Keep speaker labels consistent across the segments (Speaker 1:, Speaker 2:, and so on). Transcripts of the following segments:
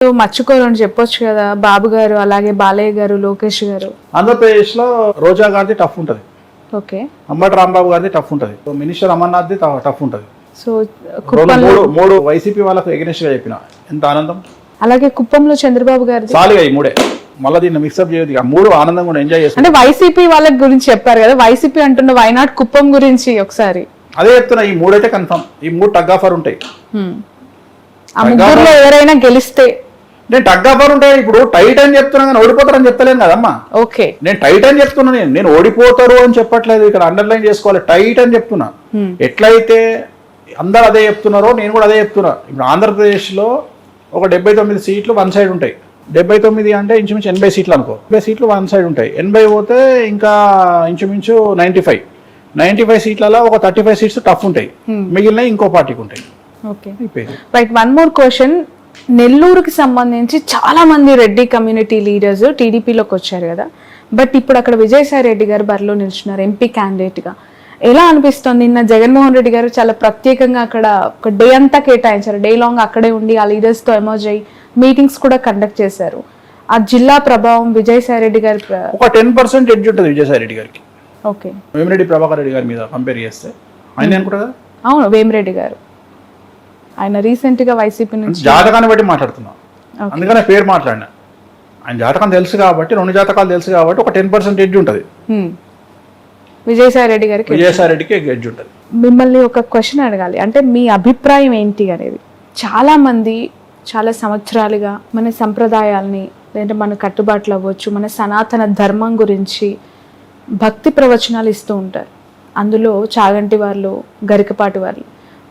Speaker 1: మర్చిపోరని చెప్పొచ్చు కదా, బాబు గారు అలాగే బాలయ్య గారు, లోకేష్ గారు.
Speaker 2: ఆంధ్రప్రదేశ్ లో రోజా గారిది టఫ్ ఉంటది,
Speaker 1: ఓకే,
Speaker 2: అంబటి రాంబాబు గారిది టఫ్ ఉంటది, మినిస్టర్ అమర్నాథ్ది టఫ్ ఉంటది.
Speaker 1: సో
Speaker 2: మూడు వైసీపీ వాళ్ళకు ఎగనెస్ట్ గా చెప్పిన ఎంత ఆనందం.
Speaker 1: అలాగే కుప్పంలో చంద్రబాబు గారిది
Speaker 2: చాలుగా ఈ మూడే, మళ్ళీ దీన్ని మిక్సప్ చేయదు. ఇక మూడు ఆనందంగా కూడా ఎంజాయ్ చేస్తాం.
Speaker 1: అంటే వైసీపీ వాళ్ళ గురించి చెప్పారు కదా, వైసీపీ అంటున్న వైనాట్ కుప్పం గురించి ఒకసారి
Speaker 2: అదే చెప్తున్నా. ఈ మూడైతే కన్ఫర్మ్, ఈ మూడు టగ్ ఆఫర్ ఉంటాయి.
Speaker 1: ఆ ముగ్గురులో ఎవరైనా గెలిస్తే
Speaker 2: నేను టగ్ ఆఫర్ ఉంటాయి. ఇప్పుడు టైట్ అని చెప్తున్నా కానీ ఓడిపోతారని చెప్తలేను కదమ్మా.
Speaker 1: ఓకే,
Speaker 2: నేను టైట్ అని చెప్తున్నా, నేను ఓడిపోతారు అని చెప్పట్లేదు. ఇక్కడ అండర్లైన్ చేసుకోవాలి, టైట్ అని చెప్తున్నా. ఎట్లయితే అందరు అదే చెప్తున్నారో నేను కూడా అదే చెప్తున్నా. ఇప్పుడు ఆంధ్రప్రదేశ్ లో ఒక 79 సీట్లు వన్ సైడ్ ఉంటాయి. 79 అంటే ఇంచుమించు 80 సీట్లు అనుకో. 80 సీట్లు వన్ సైడ్ ఉంటాయి. 80 పోతే ఇంకా ఇంచుమించు 95 సీట్లలో ఒక 35 సీట్స్ టఫ్ ఉంటాయి, మిగిలిన ఇంకో పార్టీకి ఉంటాయి.
Speaker 1: Okay, right. One more question. నెల్లూరుకి సంబంధించి చాలా మంది రెడ్డి కమ్యూనిటీ లీడర్స్ టీడీపీలోకి వచ్చారు కదా, బట్ ఇప్పుడు అక్కడ విజయసాయి రెడ్డి గారు బరిలో నిల్చున్నారు ఎంపీ క్యాండిడేట్ గా. ఎలా అనిపిస్తుంది? నిన్న జగన్మోహన్ రెడ్డి గారు చాలా ప్రత్యేకంగా అక్కడ ఒక డే అంతా కేటాయించారు, డే లాంగ్ అక్కడే ఉండి ఆ లీడర్స్ తో ఎమర్జ్ అయ్యి మీటింగ్స్ కూడా కండక్ట్ చేశారు. ఆ జిల్లా ప్రభావం విజయసాయి రెడ్డి గారి
Speaker 2: ఒక 10% ఎడ్జ్ ఉంటుంది విజయసాయి రెడ్డి గారికి.
Speaker 1: ఓకే,
Speaker 2: వేమిరెడ్డి ప్రభాకర్ రెడ్డి గారి మీద కంపేర్ చేస్తే ఆయన అనుకుంటా కదా.
Speaker 1: అవును, వేమిరెడ్డి గారు ఆయన రీసెంట్ గా వైసీపీ నుంచి
Speaker 2: జాతకాన్ని బట్టి మాట్లాడుతున్నాం, అందుకనే పేరు మాట్లాడినా. ఆయన జాతకం తెలుసు కాబట్టి, 2 జాతకాలు తెలుసు కాబట్టి ఒక 10% ఎడ్జ్ ఉంటుంది
Speaker 1: విజయసాయి రెడ్డి గారికి.
Speaker 2: విజయసాయి రెడ్డికి ఎడ్జ్ ఉంటుంది.
Speaker 1: మిమ్మల్ని ఒక క్వశ్చన్ అడగాలి, అంటే మీ అభిప్రాయం ఏంటి అనేది. చాలా మంది చాలా సంవత్సరాలుగా మన సంప్రదాయాల్ని లేదంటే మన కట్టుబాట్లు అవ్వచ్చు, మన సనాతన ధర్మం గురించి భక్తి ప్రవచనాలు ఇస్తూ ఉంటారు. అందులో చాగంటి వాళ్ళు, గరికపాటి వాళ్ళు,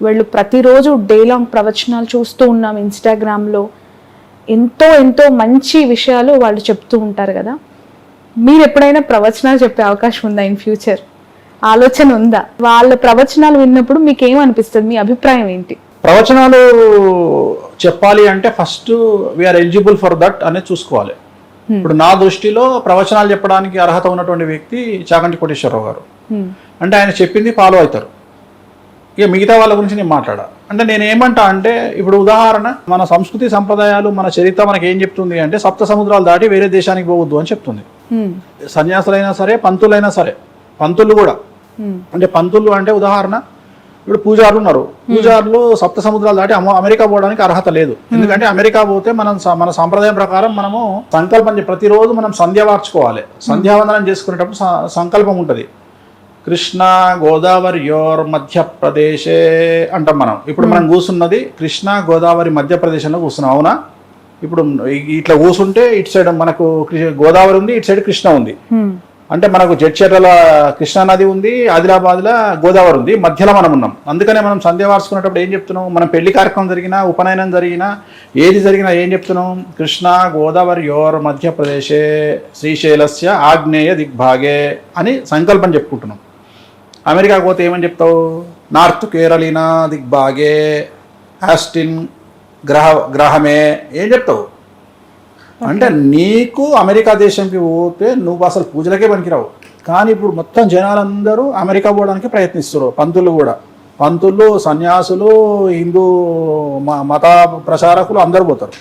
Speaker 1: వాళ్ళు ప్రతిరోజు డే లాంగ్ ప్రవచనాలు చూస్తూ ఉన్నాం ఇన్స్టాగ్రామ్లో. ఎంతో ఎంతో మంచి విషయాలు వాళ్ళు చెప్తూ ఉంటారు కదా. మీరు ఎప్పుడైనా ప్రవచనాలు చెప్పే అవకాశం ఉందా ఇన్ ఫ్యూచర్? ఆలోచన ఉందా? వాళ్ళ ప్రవచనాలు విన్నప్పుడు మీకు ఏమనిపిస్తుంది? మీ అభిప్రాయం ఏంటి?
Speaker 2: ప్రవచనాలు చెప్పాలి అంటే first we're eligible for that అనేది చూసుకోవాలి. ఇప్పుడు నా దృష్టిలో ప్రవచనాలు చెప్పడానికి అర్హత ఉన్నటువంటి వ్యక్తి చాగంటి కోటేశ్వరరావు గారు. అంటే ఆయన చెప్పింది ఫాలో అవుతారు. ఇక మిగతా వాళ్ళ గురించి నేను మాట్లాడా. అంటే నేను ఏమంటా అంటే, ఇప్పుడు ఉదాహరణ, మన సంస్కృతి సంప్రదాయాలు, మన చరిత్ర మనకి ఏం చెప్తుంది అంటే, సప్త సముద్రాలు దాటి వేరే దేశానికి పోవద్దు అని చెప్తుంది. సన్యాసులైనా సరే, పంతులైనా సరే, పంతులు కూడా. అంటే పంతులు అంటే ఉదాహరణ, ఇప్పుడు పూజారులు ఉన్నారు. పూజారులు సప్త సముద్రాలు దాటి అమెరికా పోవడానికి అర్హత లేదు. ఎందుకంటే అమెరికా పోతే మన సాంప్రదాయం ప్రకారం మనము సంకల్పం, ప్రతిరోజు మనం సంధ్య వార్చుకోవాలి. సంధ్యావందనం చేసుకునేటప్పుడు సంకల్పం ఉంటుంది. కృష్ణ గోదావరి యోర్ మధ్యప్రదేశే అంటాం మనం. ఇప్పుడు మనం కూర్చున్నది కృష్ణ గోదావరి మధ్యప్రదేశ్లో కూర్చున్నాం, అవునా? ఇప్పుడు ఇట్లా కూర్చుంటే ఇటు సైడ్ మనకు గోదావరి ఉంది, ఇటు సైడ్ కృష్ణ ఉంది. అంటే మనకు జడ్చర్ల కృష్ణా నది ఉంది, ఆదిలాబాద్లో గోదావరి ఉంది, మధ్యలో మనం ఉన్నాం. అందుకనే మనం సంధ్య వార్చుకునేటప్పుడు ఏం చెప్తున్నాం? మనం పెళ్లి కార్యక్రమం జరిగినా, ఉపనయనం జరిగినా, ఏది జరిగినా ఏం చెప్తున్నాం? కృష్ణ గోదావరి యోర్ మధ్యప్రదేశే శ్రీశైలస్య ఆగ్నేయ దిగ్భాగే అని సంకల్పం చెప్పుకుంటున్నాం. అమెరికాకు పోతే ఏమని చెప్తావు? నార్త్ కేరళీనా దిగ్భాగే ఆస్టిన్ గ్రహమే ఏం చెప్తావు? అంటే నీకు అమెరికా దేశంకి పోతే నువ్వు అసలు పూజలకే పనికిరావు. కానీ ఇప్పుడు మొత్తం జనాలందరూ అమెరికా పోవడానికి ప్రయత్నిస్తారు. పంతులు కూడా, పంతులు, సన్యాసులు, హిందూ మత ప్రచారకులు అందరూ పోతారు.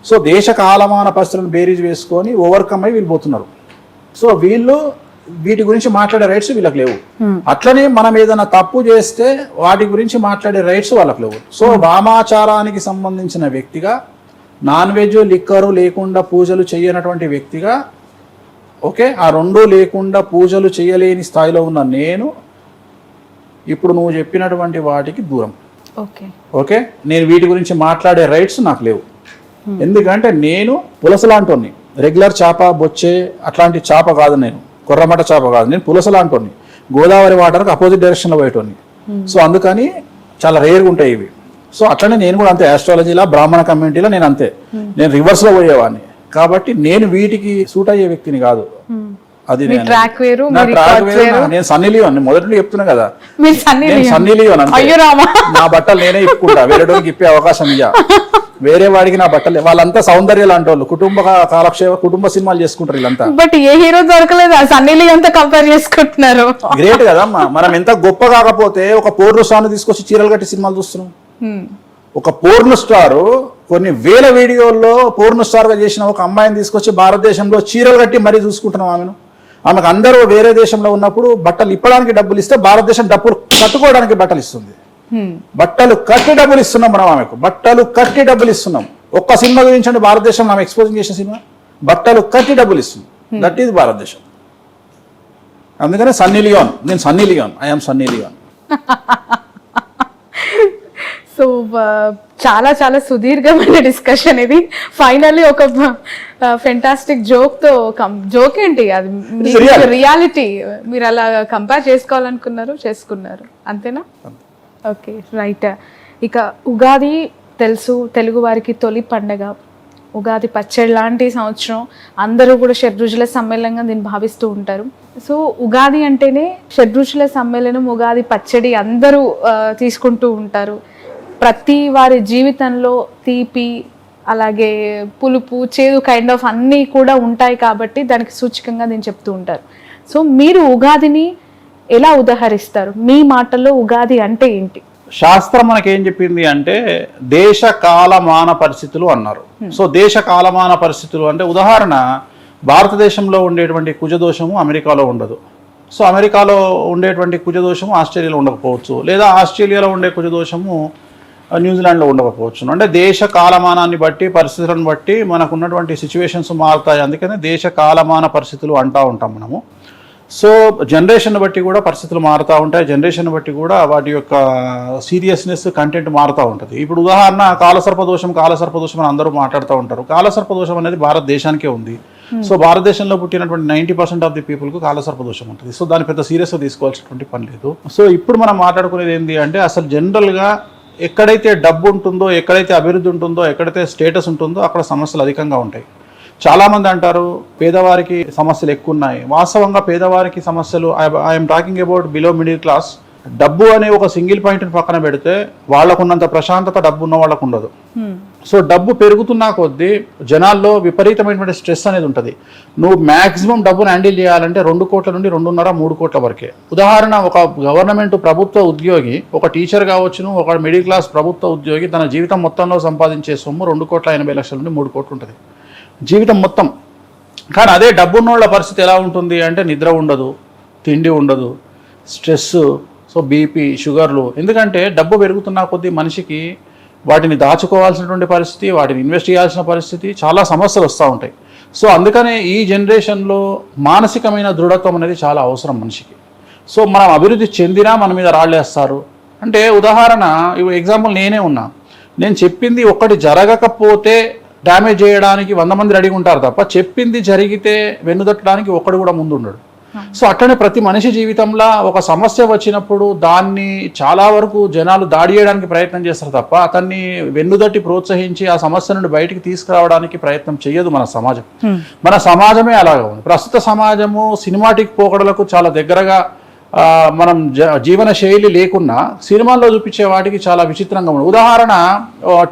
Speaker 2: సో దేశ కాలమాన పరిస్థితులను బేరీజ్ వేసుకొని ఓవర్కమ్ అయి వీళ్ళు పోతున్నారు. సో వీటి గురించి మాట్లాడే రైట్స్ వీళ్ళకి లేవు. అట్లనే మనం ఏదైనా తప్పు చేస్తే వాటి గురించి మాట్లాడే రైట్స్ వాళ్ళకి లేవు. సో వామాచారానికి సంబంధించిన వ్యక్తిగా, నాన్ వెజ్ లిక్కరు లేకుండా పూజలు చేయనటువంటి వ్యక్తిగా, ఓకే, ఆ రెండూ లేకుండా పూజలు చేయలేని స్థాయిలో ఉన్న నేను ఇప్పుడు నువ్వు చెప్పినటువంటి వాటికి దూరం. ఓకే, నేను వీటి గురించి మాట్లాడే రైట్స్ నాకు లేవు. ఎందుకంటే నేను పులసలాంటోని, రెగ్యులర్ చేప, బొచ్చే అట్లాంటి చేప కాదు, నేను కొర్రమట చేప కాదు, నేను పులసలాంటోని, గోదావరి వాటర్కి అపోజిట్ డైరెక్షన్లో పోయేటోని. సో అందుకని చాలా రేర్గా ఉంటాయి ఇవి. సో అట్లనే నేను కూడా అంతే, ఆస్ట్రాలజీలో బ్రాహ్మణ కమ్యూనిటీలో నేను అంతే, నేను రివర్స్లో పోయేవాడిని. కాబట్టి నేను వీటికి సూట్ అయ్యే వ్యక్తిని కాదు. అది నేను సన్నీ లియోన్ మొదటి చెప్తున్నా కదా, నేను సన్నీ లియోన్ అంటే నా బట్టలు నేనే ఇప్పుకుంటా, వేరేటోకి ఇప్పే అవకాశం ఇయ్యా. వేరే వాడికి నా బట్టలు, వాళ్ళంతా సౌందర్య లాంటి వాళ్ళు, కుటుంబ కాలక్షేమ, కుటుంబ సినిమాలు చేసుకుంటారు వీళ్ళంతా.
Speaker 1: బట్ ఏ హీరో దొరకలేదు, సన్నీ లియోన్ తో కంపేర్ చేసుకుంటున్నారు.
Speaker 2: గ్రేట్ కదమ్మా. మనం ఎంత గొప్ప కాకపోతే ఒక పోర్ను స్టార్ తీసుకొచ్చి చీరలు కట్టి సినిమాలు చూస్తున్నాం. ఒక పోర్ను స్టార్ కొన్ని వేల వీడియోల్లో పూర్ణ స్టార్గా చేసిన ఒక అమ్మాయిని తీసుకొచ్చి భారతదేశంలో చీరలు కట్టి మరీ చూసుకుంటున్నాం ఆమెను. ఆమెకు అందరూ వేరే దేశంలో ఉన్నప్పుడు బట్టలు ఇప్పడానికి డబ్బులు ఇస్తే భారతదేశం డబ్బులు కట్టుకోవడానికి బట్టలు ఇస్తుంది. బట్టలు కట్టి డబ్బులు ఇస్తున్నాం మనం ఆమెకు, బట్టలు కట్టి డబ్బులు ఇస్తున్నాం. ఒక్క సినిమా గురించి భారతదేశంలో ఆమె ఎక్స్పోజింగ్ చేసిన సినిమా బట్టలు కట్టి డబ్బులు ఇస్తుంది. దట్ ఈజ్ భారతదేశం. అందుకనే సన్నీ లియోన్, నేను Sunny Leone, I'm Sunny Leone.
Speaker 1: So చాలా చాలా సుదీర్ఘమైన డిస్కషన్ ఇది. ఫైనల్లీ ఒక ఫెంటాస్టిక్ జోక్ ఏంటి అది, రియాలిటీ మీరు అలా కంపేర్ చేసుకోవాలనుకున్నారు, చేసుకున్నారు, అంతేనా? Okay, right. ఇక ఉగాది తెలుసు, తెలుగు వారికి తొలి పండగ. ఉగాది పచ్చడి లాంటి సంవత్సరం, అందరూ కూడా షడ్రుచుల సమ్మేళనంగా దీన్ని భావిస్తూ ఉంటారు. సో ఉగాది అంటేనే షడ్రుచుల సమ్మేళనం, ఉగాది పచ్చడి అందరూ తీసుకుంటూ ఉంటారు. ప్రతి వారి జీవితంలో తీపి, అలాగే పులుపు, చేదు కైండ్ ఆఫ్ అన్నీ కూడా ఉంటాయి కాబట్టి దానికి సూచకంగా దీన్ని చెప్తూ ఉంటారు. సో మీరు ఉగాదిని ఎలా ఉదహరిస్తారు? మీ మాటల్లో ఉగాది అంటే ఏంటి?
Speaker 2: శాస్త్రం మనకేం చెప్పింది అంటే దేశ కాలమాన పరిస్థితులు అన్నారు. సో దేశ కాలమాన పరిస్థితులు అంటే ఉదాహరణ, భారతదేశంలో ఉండేటువంటి కుజదోషము అమెరికాలో ఉండదు. సో అమెరికాలో ఉండేటువంటి కుజదోషము ఆస్ట్రేలియాలో ఉండకపోవచ్చు, లేదా ఆస్ట్రేలియాలో ఉండే కుజదోషము న్యూజిలాండ్లో ఉండకపోవచ్చు. అంటే దేశ కాలమానాన్ని బట్టి, పరిస్థితులను బట్టి మనకు ఉన్నటువంటి సిచ్యువేషన్స్ మారుతాయి. అందుకనే దేశ కాలమాన పరిస్థితులు అంటూ ఉంటాం మనము. సో జనరేషన్ బట్టి కూడా పరిస్థితులు మారుతూ ఉంటాయి, జనరేషన్ బట్టి కూడా వాటి యొక్క సీరియస్నెస్, కంటెంట్ మారుతూ ఉంటుంది. ఇప్పుడు ఉదాహరణ కాలసర్పదోషం అని అందరూ మాట్లాడుతూ ఉంటారు. కాలసర్పదోషం అనేది భారతదేశానికే ఉంది. సో భారతదేశంలో పుట్టినటువంటి 90% ఆఫ్ ది పీపుల్కు కాలసర్పదోషం ఉంటుంది. సో దాన్ని పెద్ద సీరియస్గా తీసుకోవాల్సినటువంటి పని లేదు. సో ఇప్పుడు మనం మాట్లాడుకునేది ఏంటి అంటే అసలు జనరల్గా ఎక్కడైతే డబ్బు ఉంటుందో, ఎక్కడైతే అభివృద్ధి ఉంటుందో, ఎక్కడైతే స్టేటస్ ఉంటుందో అక్కడ సమస్యలు అధికంగా ఉంటాయి. చాలామంది అంటారు పేదవారికి సమస్యలు ఎక్కువ ఉన్నాయి. వాస్తవంగా పేదవారికి సమస్యలు, I'm talking about below middle class. డబ్బు అనే ఒక సింగిల్ పాయింట్ని పక్కన పెడితే వాళ్ళకున్నంత ప్రశాంతత డబ్బు ఉన్న వాళ్ళకు ఉండదు. సో డబ్బు పెరుగుతున్నా కొద్దీ జనాల్లో విపరీతమైనటువంటి స్ట్రెస్ అనేది ఉంటుంది. నువ్వు మ్యాక్సిమం డబ్బును హ్యాండిల్ చేయాలంటే 2 కోట్ల నుండి 2.5-3 కోట్ల వరకే. ఉదాహరణ, ఒక గవర్నమెంట్ ప్రభుత్వ ఉద్యోగి, ఒక టీచర్ కావచ్చును, ఒక మిడిల్ క్లాస్ ప్రభుత్వ ఉద్యోగి తన జీవితం మొత్తంలో సంపాదించే సొమ్ము 2,80,00,000 నుండి 3 కోట్లు ఉంటుంది జీవితం మొత్తం. కానీ అదే డబ్బున్నోళ్ళ పరిస్థితి ఎలా ఉంటుంది అంటే నిద్ర ఉండదు, తిండి ఉండదు, స్ట్రెస్, సో బీపీ, షుగర్లు. ఎందుకంటే డబ్బు పెరుగుతున్న కొద్దీ మనిషికి వాటిని దాచుకోవాల్సినటువంటి పరిస్థితి, వాటిని ఇన్వెస్ట్ చేయాల్సిన పరిస్థితి, చాలా సమస్యలు వస్తూ ఉంటాయి. సో అందుకనే ఈ జనరేషన్లో మానసికమైన దృఢత్వం అనేది చాలా అవసరం మనిషికి. సో మనం అభివృద్ధి చెందినా మన మీద రాళ్ళేస్తారు. అంటే ఉదాహరణ, ఎగ్జాంపుల్ నేనే ఉన్నా, నేను చెప్పింది ఒక్కటి జరగకపోతే డ్యామేజ్ చేయడానికి 100 మంది రెడీగా ఉంటారు తప్ప చెప్పింది జరిగితే వెన్నుదట్టడానికి ఒక్కడు కూడా ముందు ఉండడు. సో అట్లనే ప్రతి మనిషి జీవితంలో ఒక సమస్య వచ్చినప్పుడు దాన్ని చాలా వరకు జనాలు దాడి చేయడానికి ప్రయత్నం చేస్తారు తప్ప అతన్ని వెన్నుదట్టి ప్రోత్సహించి ఆ సమస్య నుండి బయటికి తీసుకురావడానికి ప్రయత్నం చేయదు మన సమాజం. మన సమాజమే అలాగా ఉంది. ప్రస్తుత సమాజము సినిమాటిక్ పోకడలకు చాలా దగ్గరగా మనం జీవన శైలి లేకున్నా సినిమాల్లో చూపించే వాటికి చాలా విచిత్రంగా ఉంది. ఉదాహరణ,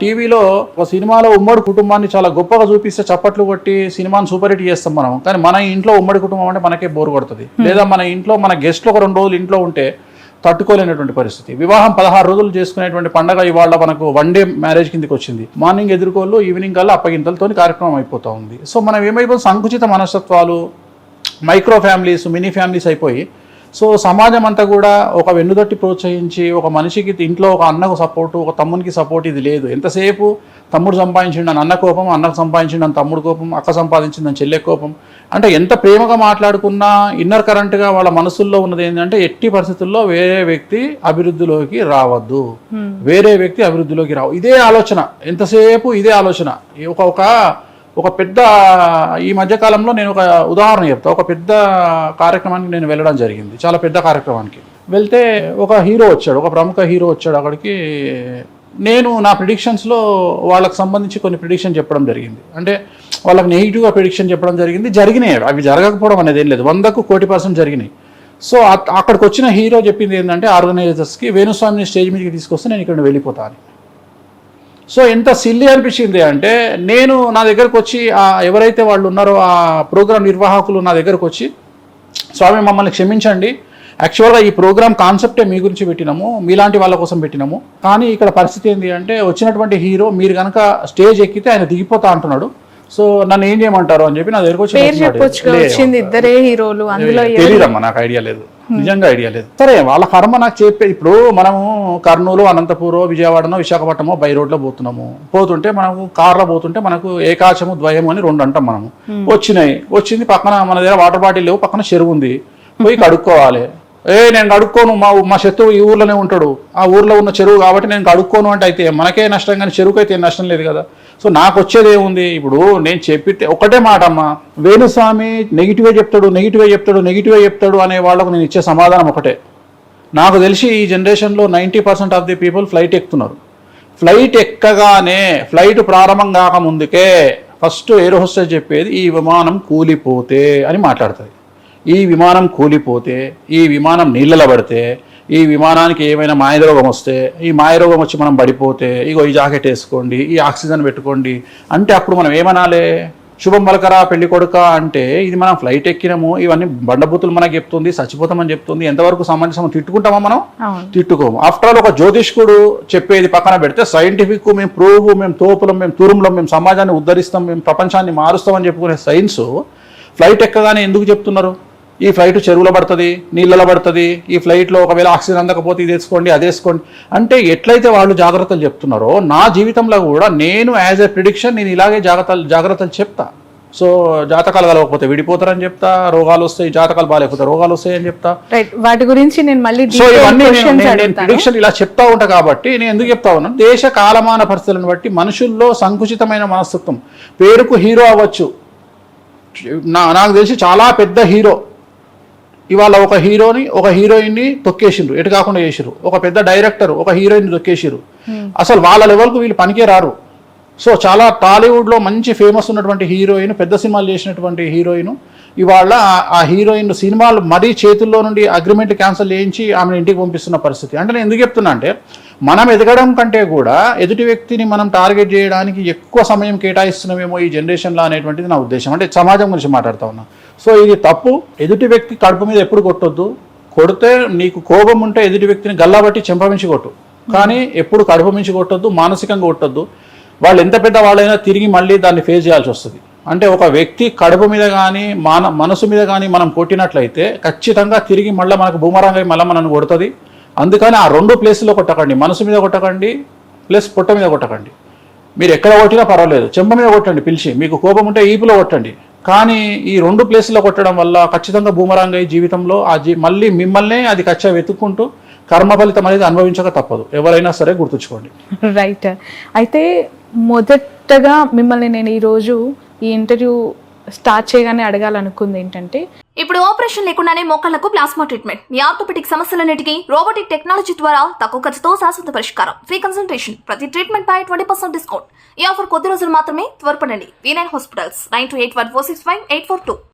Speaker 2: టీవీలో ఒక సినిమాలో ఉమ్మడి కుటుంబాన్ని చాలా గొప్పగా చూపిస్తే చప్పట్లు కొట్టి సినిమాని సూపర్ హిట్ చేస్తాం మనం. కానీ మన ఇంట్లో ఉమ్మడి కుటుంబం అంటే మనకే బోర్ కొడుతుంది. లేదా మన ఇంట్లో మన గెస్ట్లు ఒక 2 రోజులు ఇంట్లో ఉంటే తట్టుకోలేనటువంటి పరిస్థితి. వివాహం 16 రోజులు చేసుకునేటువంటి పండగ ఇవాళ మనకు 1 డే మ్యారేజ్ కిందకి వచ్చింది. మార్నింగ్ ఎదుర్కోళ్ళు, ఈవినింగ్ కల్లా అప్పగింతలతో కార్యక్రమం అయిపోతూ ఉంది. సో మనం ఏమైపోతుంది, సంకుచిత మనస్తత్వాలు, మైక్రో ఫ్యామిలీస్, మినీ ఫ్యామిలీస్ అయిపోయి సో సమాజం అంతా కూడా ఒక వెన్నుదట్టి ప్రోత్సహించి ఒక మనిషికి ఇంట్లో ఒక అన్నకు సపోర్టు, ఒక తమ్మునికి సపోర్ట్ ఇది లేదు. ఎంతసేపు తమ్ముడు సంపాదించిండని అన్న కోపం, అన్నకు సంపాదించిండని తమ్ముడు కోపం, అక్క సంపాదించిందని చెల్లె కోపం. అంటే ఎంత ప్రేమగా మాట్లాడుకున్నా ఇన్నర్ కరెంట్గా వాళ్ళ మనసుల్లో ఉన్నది ఏంటంటే ఎట్టి పరిస్థితుల్లో వేరే వ్యక్తి అభివృద్ధిలోకి రావద్దు, వేరే వ్యక్తి అభివృద్ధిలోకి రావు. ఇదే ఆలోచన, ఎంతసేపు ఇదే ఆలోచన. ఒక పెద్ద, ఈ మధ్యకాలంలో నేను ఒక ఉదాహరణ చెప్తా. ఒక పెద్ద కార్యక్రమానికి నేను వెళ్ళడం జరిగింది, చాలా పెద్ద కార్యక్రమానికి వెళ్తే ఒక హీరో వచ్చాడు, ఒక ప్రముఖ హీరో వచ్చాడు అక్కడికి. నేను నా ప్రిడిక్షన్స్లో వాళ్ళకి సంబంధించి కొన్ని ప్రిడిక్షన్ చెప్పడం జరిగింది. అంటే వాళ్ళకి నెగిటివ్గా ప్రిడిక్షన్ చెప్పడం జరిగింది. జరిగినాయి, అవి జరగకపోవడం అనేది ఏం లేదు, 100కు 1,00,00,000% జరిగినాయి. సో అక్కడికి వచ్చిన హీరో చెప్పింది ఏంటంటే ఆర్గనైజర్స్కి, వేణుస్వామిని స్టేజ్ మీదకి తీసుకొస్తే నేను ఇక్కడ వెళ్ళిపోతాను. సో ఎంత సిల్లీ అనిపించింది అంటే, నేను నా దగ్గరకు వచ్చి ఎవరైతే వాళ్ళు ఉన్నారో ఆ ప్రోగ్రామ్ నిర్వాహకులు నా దగ్గరకు వచ్చి, స్వామి మమ్మల్ని క్షమించండి, యాక్చువల్గా ఈ ప్రోగ్రామ్ కాన్సెప్టే మీ గురించి పెట్టినాము, మీలాంటి వాళ్ళ కోసం పెట్టినాము. కానీ ఇక్కడ పరిస్థితి ఏంటి అంటే వచ్చినటువంటి హీరో మీరు కనుక స్టేజ్ ఎక్కితే ఆయన దిగిపోతా అంటున్నాడు. సో నన్ను ఏం చేయమంటారు అని చెప్పి నా దగ్గరకు
Speaker 1: వచ్చింది ఇద్దరే హీరోలు, అందులో
Speaker 2: తెలియదమ్మా, నాకు ఐడియా లేదు, నిజంగా ఐడియా లేదు. సరే వాళ్ళ కర్మ నాకు చెప్పే. ఇప్పుడు మనము కర్నూలు, అనంతపురం, విజయవాడనో, విశాఖపట్నమో బై రోడ్లో పోతుంటే మనము కార్లో పోతుంటే మనకు ఏకాచము ద్వయము అని 2 అంటాం మనము. వచ్చింది పక్కన మన దగ్గర వాటర్ బాటిల్ లేవు, పక్కన చెరువు ఉంది, పోయి కడుక్కోవాలి. నేను కడుక్కోను, మా శత్రువు ఈ ఊర్లోనే ఉంటాడు, ఆ ఊర్లో ఉన్న చెరువు కాబట్టి నేను కడుక్కోను అంటే అయితే మనకే నష్టం, కానీ చెరువుకి అయితే ఏం నష్టం లేదు కదా. సో నాకు వచ్చేది ఏముంది, ఇప్పుడు నేను చెప్పితే ఒకటే మాట అమ్మా, వేణుస్వామి నెగిటివ్గా చెప్తాడు అనే వాళ్ళకు నేను ఇచ్చే సమాధానం ఒకటే. నాకు తెలిసి ఈ జనరేషన్లో 90% ఆఫ్ ది పీపుల్ ఫ్లైట్ ఎక్కుతున్నారు. ఫ్లైట్ ఎక్కగానే, ఫ్లైట్ ప్రారంభం కాకముందుకే ఫస్ట్ ఎయిర్ హోస్టెస్ చెప్పేది ఈ విమానం కూలిపోతే అని మాట్లాడుతుంది. ఈ విమానం కూలిపోతే, ఈ విమానం నీళ్ళలో పడితే, ఈ విమానానికి ఏమైనా మాయరోగం వస్తే, ఈ మాయరోగం వచ్చి మనం పడిపోతే, ఇగో ఈ జాకెట్ వేసుకోండి, ఈ ఆక్సిజన్ పెట్టుకోండి అంటే అప్పుడు మనం ఏమనాలి? శుభం పలకరా పెళ్లి కొడుక అంటే ఇది మనం ఫ్లైట్ ఎక్కినాము, ఇవన్నీ బండబూతులు మనకు చెప్తుంది, చచ్చిపోతామని చెప్తుంది. ఎంతవరకు సమంజసం? తిట్టుకుంటామా మనం? తిట్టుకోము. ఆఫ్టర్ ఆల్ ఒక జ్యోతిష్కుడు చెప్పేది పక్కన పెడితే సైంటిఫిక్, మేము ప్రూవ్, మేము తోపులం, మేము తురుములం, మేము సమాజాన్ని ఉద్ధరిస్తాం, మేము ప్రపంచాన్ని మారుస్తామని చెప్పుకునే సైన్స్ ఫ్లైట్ ఎక్కగానే ఎందుకు చెప్తున్నారు? ఈ ఫ్లైట్ చెరువులో పడుతుంది, నీళ్ళలో పడుతుంది, ఈ ఫ్లైట్లో ఒకవేళ ఆక్సిజన్ అందకపోతే ఇది వేసుకోండి, అది వేసుకోండి అంటే ఎట్లయితే వాళ్ళు జాగ్రత్తలు చెప్తున్నారో నా జీవితంలో కూడా నేను యాజ్ ఎ ప్రిడిక్షన్ నేను ఇలాగే జాగ్రత్తలు చెప్తా. సో జాతకాలు కలవకపోతే విడిపోతారని చెప్తా, రోగాలు వస్తాయి, జాతకాలు బాగాలేకపోతే రోగాలు వస్తాయి అని చెప్తా.
Speaker 1: వాటి గురించి నేను మళ్ళీ
Speaker 2: సో ఇవన్నీ నేను ప్రిడిక్షన్ ఇలా చెప్తా ఉంటా కాబట్టి నేను ఎందుకు చెప్తా ఉన్నాను, దేశ కాలమాన పరిస్థితులను బట్టి మనుషుల్లో సంకుచితమైన మనస్తత్వం. పేరుకు హీరో అవ్వచ్చు, నాకు తెలిసి చాలా పెద్ద హీరో ఇవాళ ఒక హీరోయిన్ని తొక్కేసిండ్రు, ఎటు కాకుండా చేసిరు. ఒక పెద్ద డైరెక్టర్ ఒక హీరోయిన్ తొక్కేసిరు. అసలు వాళ్ళ లెవెల్కు వీళ్ళు పనికే రారు. సో చాలా టాలీవుడ్లో మంచి ఫేమస్ ఉన్నటువంటి హీరోయిన్, పెద్ద సినిమాలు చేసినటువంటి హీరోయిన్ ఇవాళ ఆ హీరోయిన్ సినిమాలు మరీ చేతుల్లో నుండి అగ్రిమెంట్ క్యాన్సిల్ చేయించి ఆమెను ఇంటికి పంపిస్తున్న పరిస్థితి. అంటే నేను ఎందుకు చెప్తున్నా అంటే మనం ఎదగడం కంటే కూడా ఎదుటి వ్యక్తిని మనం టార్గెట్ చేయడానికి ఎక్కువ సమయం కేటాయిస్తున్నామేమో ఈ జనరేషన్లో అనేటువంటిది నా ఉద్దేశం. అంటే సమాజం గురించి మాట్లాడుతూ ఉన్నా. సో ఇది తప్పు. ఎదుటి వ్యక్తి కడుపు మీద ఎప్పుడు కొట్టొద్దు. కొడితే నీకు కోపం ఉంటే ఎదుటి వ్యక్తిని గల్లాబట్టి చెంపమించి కొట్టు, కానీ ఎప్పుడు కడుపు మించి కొట్టొద్దు, మానసికంగా కొట్టొద్దు. వాళ్ళు ఎంత పెద్ద వాళ్ళైనా తిరిగి మళ్ళీ దాన్ని ఫేస్ చేయాల్సి వస్తుంది. అంటే ఒక వ్యక్తి కడుపు మీద కానీ మనసు మీద కానీ మనం కొట్టినట్లయితే ఖచ్చితంగా తిరిగి మళ్ళీ మనకు బూమరాంగ్ మళ్ళీ మనల్ని కొడుతుంది. అందుకని ఆ 2 ప్లేసుల్లో కొట్టకండి, మనసు మీద కొట్టకండి ప్లస్ పొట్ట మీద కొట్టకండి. మీరు ఎక్కడ కొట్టినా పర్వాలేదు, చెంప మీద కొట్టండి పిలిచి, మీకు కోపం ఉంటే ఈపులో కొట్టండి. కానీ ఈ 2 ప్లేసుల్లో కొట్టడం వల్ల ఖచ్చితంగా బూమరాంగ్ అయ్యి జీవితంలో మళ్ళీ మిమ్మల్నే అది కచ్చా వెతుక్కుంటూ కర్మ ఫలితం అనేది అనుభవించక తప్పదు. ఎవరైనా సరే గుర్తుంచుకోండి.
Speaker 1: రైట్. అయితే మొదటగా మిమ్మల్ని నేను ఈరోజు ఈ ఇంటర్వ్యూ స్టార్ట్ చేయగానే అడగాలనుకుంది ఏంటంటే,
Speaker 3: ఇప్పుడు ఆపరేషన్ లేకుండానే మోకాళ్లకు ప్లాస్మా ట్రీట్మెంట్, మీ ఆర్థోపెటిక్ సమస్యలన్నిటికీ రోబోటిక్ టెక్నాలజీ ద్వారా తక్కువ ఖర్చుతో శాశ్వత పరిష్కారం, ఫ్రీ కన్సల్టేషన్, ప్రతి ట్రీట్మెంట్ పై 20% డిస్కౌంట్. ఈ ఆఫర్ కొద్ది రోజులు మాత్రమే, త్వరపడండి. V9 hospitals 9281465842.